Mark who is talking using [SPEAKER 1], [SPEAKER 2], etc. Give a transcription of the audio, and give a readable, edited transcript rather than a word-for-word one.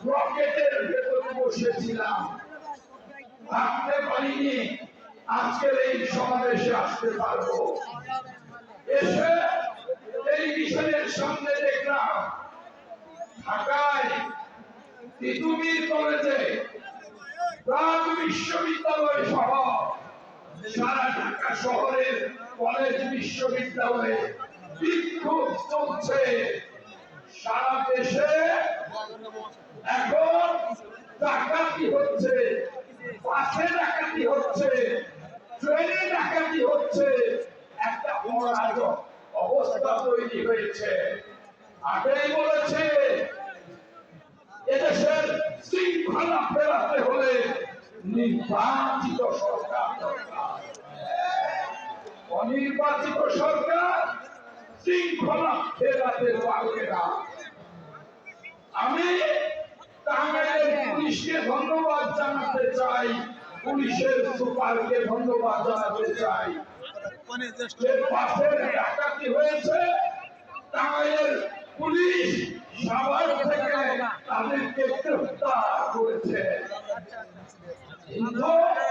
[SPEAKER 1] রকেটের ভেতরে বসেছিলাম, ভাবতে পারিনি আজকের এই সমাবেশে আসতে পারবো। এসে টেলিভিশনের সামনে দেখলাম ঢাকায় তিতুমির কলেজে প্রাক বিশ্ববিদ্যালয় সহ সারা ঢাকা শহরের কলেজ বিশ্ববিদ্যালয়ে বিক্ষোভ চলছে। সারা দেশে এখন ডাকাতি হচ্ছে, বাসে ডাকাতি হচ্ছে, ট্রেনে ডাকাতি হচ্ছে, একটা অরাজক অবস্থা তৈরি হয়েছে। আগেই বলেছে এদেশের শৃঙ্খলা ফেরাতে হলে নির্বাচিত সরকার দরকার। অনির্বাচিত সরকার শৃঙ্খলা ফেরাতে পারবে না। আমি টাঙ্গাইলের পুলিশকে ধন্যবাদ জানাতে চাই, পুলিশের সুপারকে ধন্যবাদ জানাতে চাই। যে বাসের ডাকাতি হয়েছে, টাঙ্গাইলের পুলিশ সাভার থেকে তাদেরকে গ্রেফতার করেছে। কিন্তু